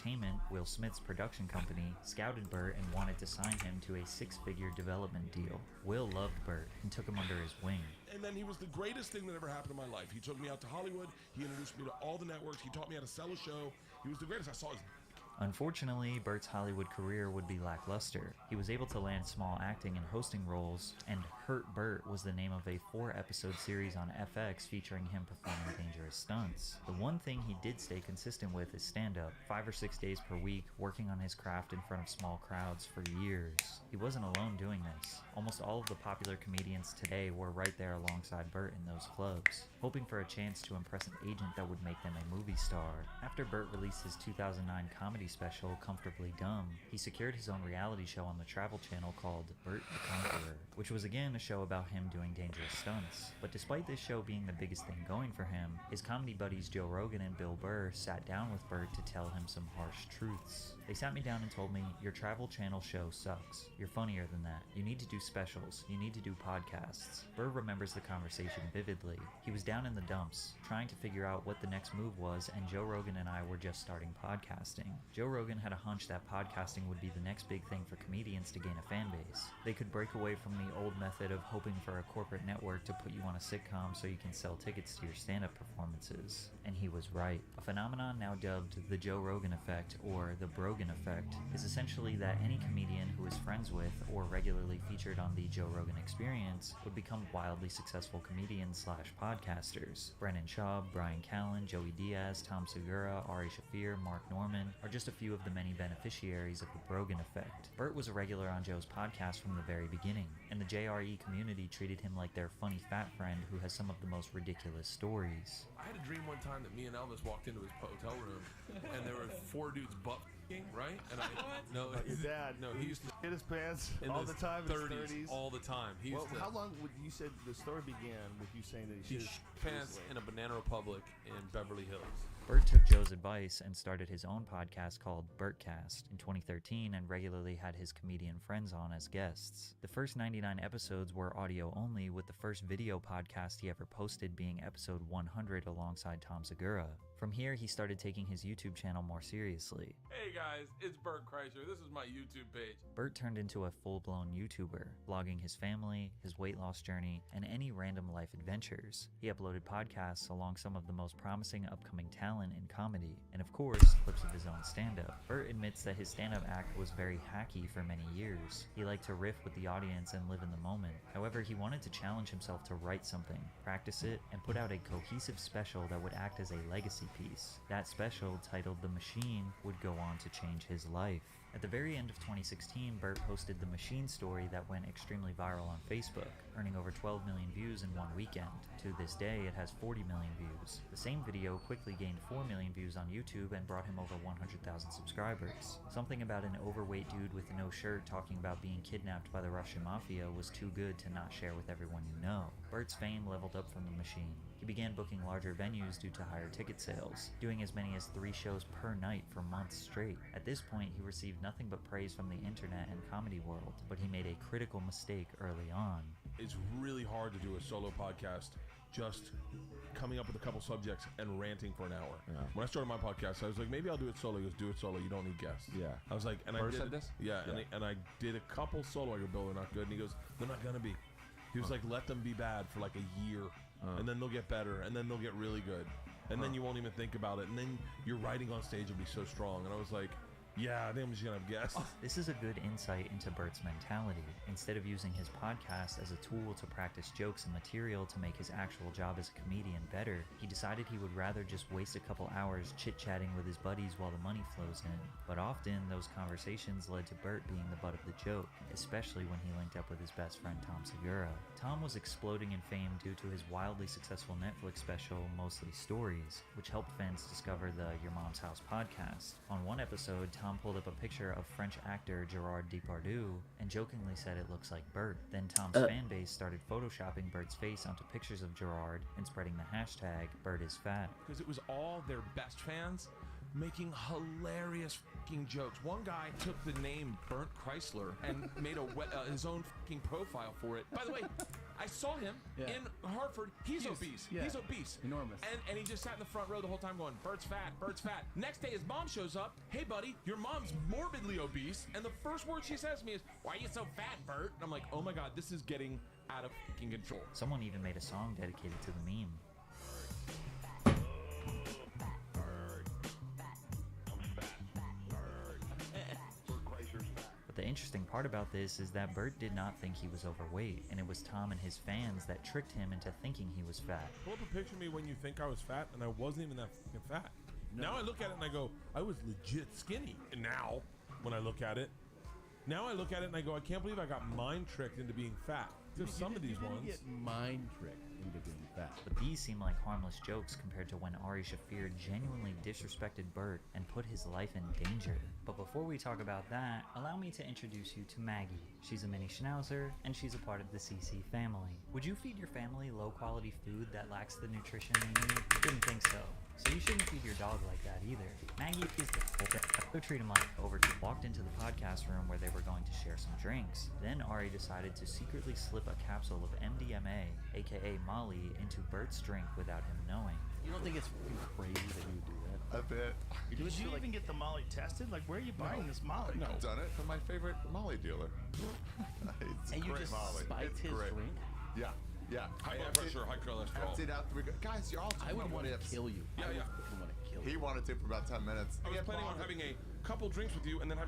Entertainment, Will Smith's production company, scouted Bert and wanted to sign him to a 6-figure development deal. Will loved Bert and took him under his wing. And then he was the greatest thing that ever happened in my life. He took me out to Hollywood. He introduced me to all the networks. He taught me how to sell a show. He was the greatest. I saw his... Unfortunately, Bert's Hollywood career would be lackluster. He was able to land small acting and hosting roles, and Hurt Bert was the name of a 4-episode series on FX featuring him performing dangerous stunts. The one thing he did stay consistent with is stand-up, 5 or 6 days per week, working on his craft in front of small crowds for years. He wasn't alone doing this. Almost all of the popular comedians today were right there alongside Bert in those clubs, hoping for a chance to impress an agent that would make them a movie star. After Bert released his 2009 comedy special, Comfortably Dumb, he secured his own reality show on the Travel Channel called Bert the Conqueror, which was again a show about him doing dangerous stunts. But despite this show being the biggest thing going for him, his comedy buddies Joe Rogan and Bill Burr sat down with Bert to tell him some harsh truths. They sat me down and told me, "Your Travel Channel show sucks. You're funnier than that. You need to do specials. You need to do podcasts." Burr remembers the conversation vividly. He was down in the dumps, trying to figure out what the next move was, and Joe Rogan and I were just starting podcasting. Joe Rogan had a hunch that podcasting would be the next big thing for comedians to gain a fan base. They could break away from the old method of hoping for a corporate network to put you on a sitcom so you can sell tickets to your stand-up performances. And he was right. A phenomenon now dubbed the Joe Rogan Effect, or the Brogan Effect, is essentially that any comedian who is friends with or regularly featured on the Joe Rogan Experience would become wildly successful comedians / podcasters. Brennan Schaub, Brian Callen, Joey Diaz, Tom Segura, Ari Shaffir, Mark Norman are just a few of the many beneficiaries of the Brogan Effect. Bert was a regular on Joe's podcast from the very beginning, and the JRE community treated him like their funny fat friend who has some of the most ridiculous stories. I had a dream one time that me and Elvis walked into his hotel room, and there were 4 dudes butt-ing, right? And no, your dad. No, he used to hit his pants in all the the time. 30s, all the time. He used to, how long would you said the story began with you saying that he shit pants in a Banana Republic in Beverly Hills? Bert took Joe's advice and started his own podcast called Bert Cast in 2013 and regularly had his comedian friends on as guests. The first 99 episodes were audio only, with the first video podcast he ever posted being episode 100 alongside Tom Segura. From here, he started taking his YouTube channel more seriously. Hey guys, it's Bert Kreischer. This is my YouTube page. Bert turned into a full-blown YouTuber, vlogging his family, his weight loss journey, and any random life adventures. He uploaded podcasts along some of the most promising upcoming talent in comedy, and of course, clips of his own stand-up. Bert admits that his stand-up act was very hacky for many years. He liked to riff with the audience and live in the moment. However, he wanted to challenge himself to write something, practice it, and put out a cohesive special that would act as a legacy piece. That special, titled The Machine, would go on to change his life. At the very end of 2016, Bert posted the Machine story that went extremely viral on Facebook, earning over 12 million views in one weekend. To this day, it has 40 million views. The same video quickly gained 4 million views on YouTube and brought him over 100,000 subscribers. Something about an overweight dude with no shirt talking about being kidnapped by the Russian mafia was too good to not share with everyone you know. Bert's fame leveled up from the Machine. He began booking larger venues due to higher ticket sales, doing as many as 3 shows per night for months straight. At this point, he received nothing but praise from the internet and comedy world, but he made a critical mistake early on. It's really hard to do a solo podcast just coming up with a couple subjects and ranting for an hour. Yeah. When I started my podcast, I was like, maybe I'll do it solo. He goes, do it solo. You don't need guests. Yeah. I was like, and Bert I did said this? Yeah, Yeah. And I did a couple solo. I go, Bill, they're not good. And he goes, they're not gonna be. He was like, let them be bad for like a year, and then they'll get better, and then they'll get really good, and then you won't even think about it, and then your writing on stage will be so strong. And I was like, yeah, I think I'm just gonna have guests. This is a good insight into Bert's mentality. Instead of using his podcast as a tool to practice jokes and material to make his actual job as a comedian better, he decided he would rather just waste a couple hours chit-chatting with his buddies while the money flows in. But often, those conversations led to Bert being the butt of the joke, especially when he linked up with his best friend Tom Segura. Tom was exploding in fame due to his wildly successful Netflix special, Mostly Stories, which helped fans discover the Your Mom's House podcast. On one episode, Tom pulled up a picture of French actor Gerard Depardieu and jokingly said it looks like Bert. Then Tom's fan base started photoshopping Bert's face onto pictures of Gerard and spreading the hashtag *BertIsFat. Because it was all their best fans making hilarious fucking jokes. One guy took the name Bert Chrysler and made his own fucking profile for it. By the way, I saw him in Hartford. He's obese. Yeah. He's obese. Enormous. And he just sat in the front row the whole time going, Bert's fat, Bert's fat. Next day his mom shows up. Hey buddy, your mom's morbidly obese. And the first word she says to me is, why are you so fat, Bert? And I'm like, oh my God, this is getting out of fucking control. Someone even made a song dedicated to the meme. But the interesting part about this is that Bert did not think he was overweight, and it was Tom and his fans that tricked him into thinking he was fat. Pull up a picture of me when you think I was fat, and I wasn't even that fucking fat. Now I look at it and I go, I was legit skinny. And now, when I look at it, and I go, I can't believe I got mind tricked into being fat. There's some of these ones. Get mind tricked into being fat. But these seem like harmless jokes compared to when Ari Shaffir genuinely disrespected Bert and put his life in danger. But before we talk about that, allow me to introduce you to Maggie. She's a mini schnauzer, and she's a part of the CC family. Would you feed your family low-quality food that lacks the nutrition they need? Didn't think so. So you shouldn't feed your dog like that either. Maggie is the go treat him like walked into the podcast room where they were going to share some drinks. Then Ari decided to secretly slip a capsule of MDMA, aka Molly, into Bert's drink without him knowing. You don't think it's crazy that you do that? A bit. Did you even get the Molly tested? Like, where are you buying this Molly? No. I've done it from my favorite Molly dealer. It's And you great just Molly. spiked It's his great. drink? Yeah, yeah. High blood pressure, high cholesterol. Emptied out 3 guys. You're all I would want to kill you. Yeah, yeah. I would want to kill you. He wanted to for about 10 minutes. I was planning on having a couple drinks with you and then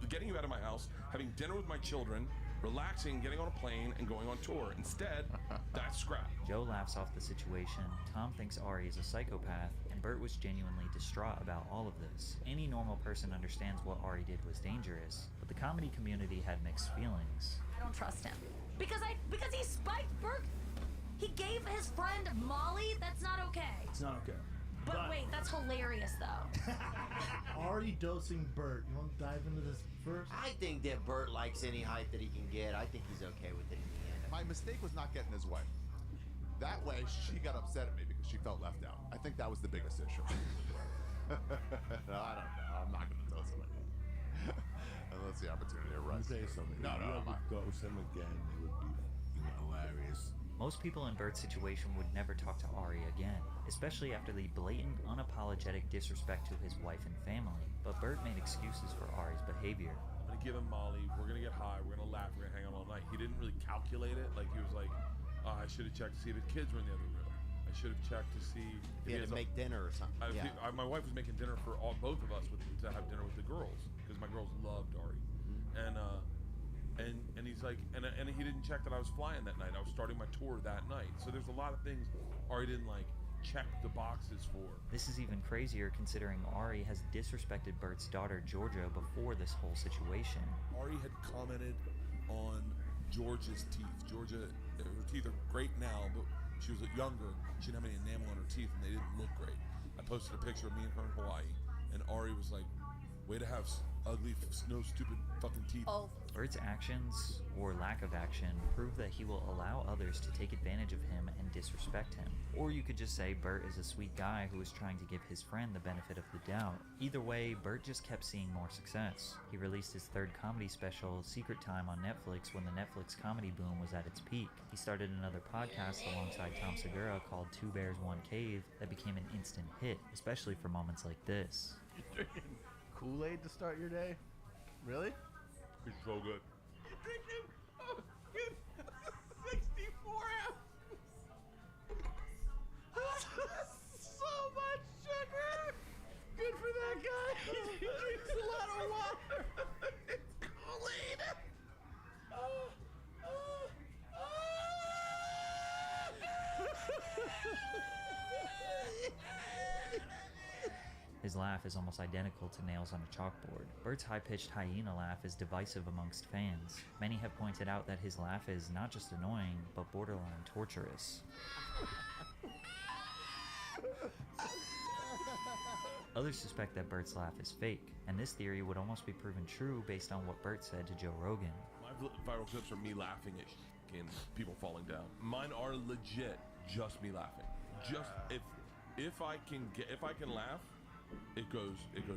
getting you out of my house, having dinner with my children, relaxing, getting on a plane, and going on tour. Instead, that's scrap. Joe laughs off the situation, Tom thinks Ari is a psychopath, and Bert was genuinely distraught about all of this. Any normal person understands what Ari did was dangerous, but the comedy community had mixed feelings. I don't trust him. Because he spiked Bert. He gave his friend Molly. That's not okay. It's not okay. But wait, that's hilarious though. Already dosing Bert. You want to dive into this first? I think that Bert likes any height that he can get. I think he's okay with it in the end. My mistake was not getting his way. That way, she got upset at me because she felt left out. I think that was the biggest issue. No, I don't know. I'm not going to dose him again. Unless the opportunity arises. Say something. No, no, I'm not. Ghost him again. It would be hilarious. Most people in Bert's situation would never talk to Ari again, especially after the blatant, unapologetic disrespect to his wife and family. But Bert made excuses for Ari's behavior. I'm gonna give him Molly. We're gonna get high. We're gonna laugh. We're gonna hang out all night. He didn't really calculate it. Like he was like, I should have checked to see if the kids were in the other room. I should have checked to see If he had to make dinner or something. My wife was making dinner for both of us to have dinner with the girls because my girls loved Ari, and he's like, and he didn't check that I was flying that night. I was starting my tour that night. So there's a lot of things Ari didn't like check the boxes for. This is even crazier considering Ari has disrespected Bert's daughter Georgia before this whole situation. Ari had commented on Georgia's teeth. Georgia, her teeth are great now, but she was younger. She didn't have any enamel on her teeth, and they didn't look great. I posted a picture of me and her in Hawaii, and Ari was like, way to have ugly, no stupid fucking teeth. Oh. Bert's actions, or lack of action, prove that he will allow others to take advantage of him and disrespect him. Or you could just say Bert is a sweet guy who is trying to give his friend the benefit of the doubt. Either way, Bert just kept seeing more success. He released his third comedy special, Secret Time, on Netflix when the Netflix comedy boom was at its peak. He started another podcast alongside Tom Segura called Two Bears, One Cave that became an instant hit, especially for moments like this. You're drinking Kool-Aid to start your day? Really? It's so good. You're drinking 64 ounce. So much sugar. Good for that guy. He drinks a lot of water. It's Kool-Aid. His laugh is almost identical to nails on a chalkboard. Bert's high-pitched hyena laugh is divisive amongst fans. Many have pointed out that his laugh is not just annoying, but borderline torturous. Others suspect that Bert's laugh is fake, and this theory would almost be proven true based on what Bert said to Joe Rogan. My viral clips are me laughing at and people falling down. Mine are legit just me laughing. Just if I can laugh, it goes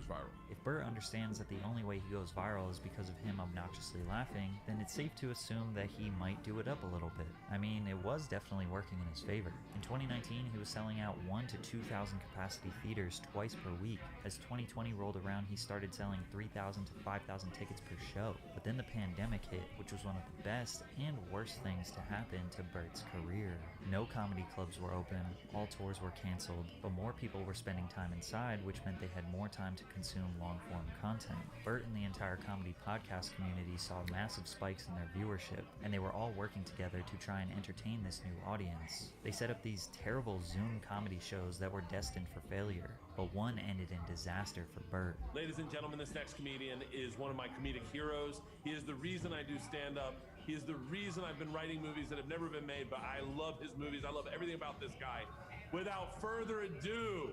viral. If Bert understands that the only way he goes viral is because of him obnoxiously laughing, then it's safe to assume that he might do it up a little bit. I mean, it was definitely working in his favor. In 2019, he was selling out 1,000 to 2,000 capacity theaters twice per week. As 2020 rolled around, he started selling 3,000 to 5,000 tickets per show. But then the pandemic hit, which was one of the best and worst things to happen to Bert's career. No comedy clubs were open, all tours were canceled, but more people were spending time inside, which meant they had more time to consume long-form content. Bert and the entire comedy podcast community saw massive spikes in their viewership, and they were all working together to try and entertain this new audience. They set up these terrible Zoom comedy shows that were destined for failure, but one ended in disaster for Bert. Ladies and gentlemen, this next comedian is one of my comedic heroes. He is the reason I do stand-up. He is the reason I've been writing movies that have never been made, but I love his movies. I love everything about this guy. Without further ado,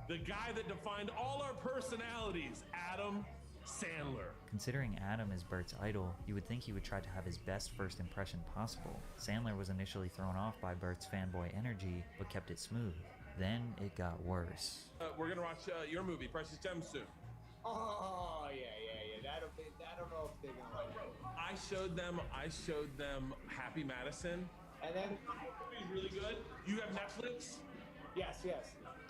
the guy that defined all our personalities, Adam Sandler. Considering Adam is Bert's idol, you would think he would try to have his best first impression possible. Sandler was initially thrown off by Bert's fanboy energy, but kept it smooth. Then it got worse. We're gonna watch your movie, Precious Gems, soon. Oh, yeah. That'll be, I don't know if they're gonna like it. I showed them Happy Madison. And then Movie's really good. You have Netflix? Yes.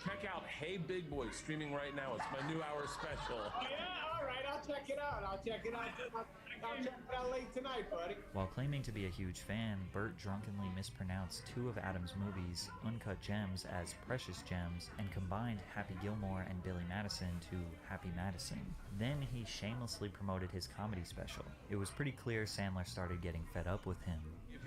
Check out Hey Big Boy, streaming right now. It's my new hour special. Yeah, all right, I'll check it out. I'll check it out late tonight, buddy. While claiming to be a huge fan, Bert drunkenly mispronounced two of Adam's movies, Uncut Gems, as Precious Gems, and combined Happy Gilmore and Billy Madison to Happy Madison. Then he shamelessly promoted his comedy special. It was pretty clear Sandler started getting fed up with him.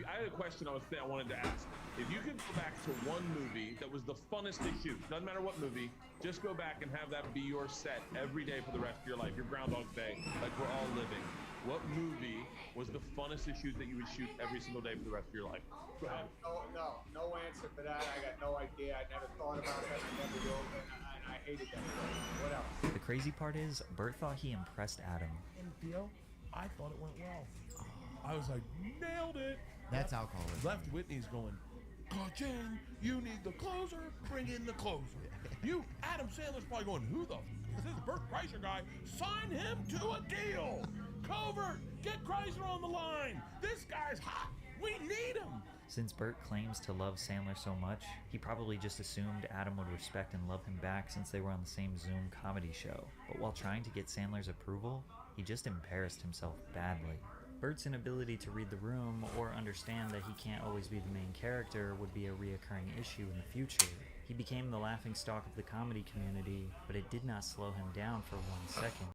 I had a question I wanted to ask. If you could go back to one movie that was the funnest to shoot, doesn't matter what movie, just go back and have that be your set every day for the rest of your life, your Groundhog Day, like we're all living. What movie was the funnest to shoot that you would shoot every single day for the rest of your life? No answer for that. I got no idea. I never thought about that. I never will, and I hated that. What else? The crazy part is, Bert thought he impressed Adam. And Theo, I thought it went well. I was like, nailed it. That's alcoholism. Left Whitney's going, Ka-ching, you need the closer, bring in the closer. You, Adam Sandler's probably going, who the is this Bert Kreischer guy? Sign him to a deal. Covert, get Kreischer on the line. This guy's hot. We need him. Since Bert claims to love Sandler so much, he probably just assumed Adam would respect and love him back since they were on the same Zoom comedy show. But while trying to get Sandler's approval, he just embarrassed himself badly. Bert's inability to read the room or understand that he can't always be the main character would be a reoccurring issue in the future. He became the laughingstock of the comedy community, but it did not slow him down for 1 second.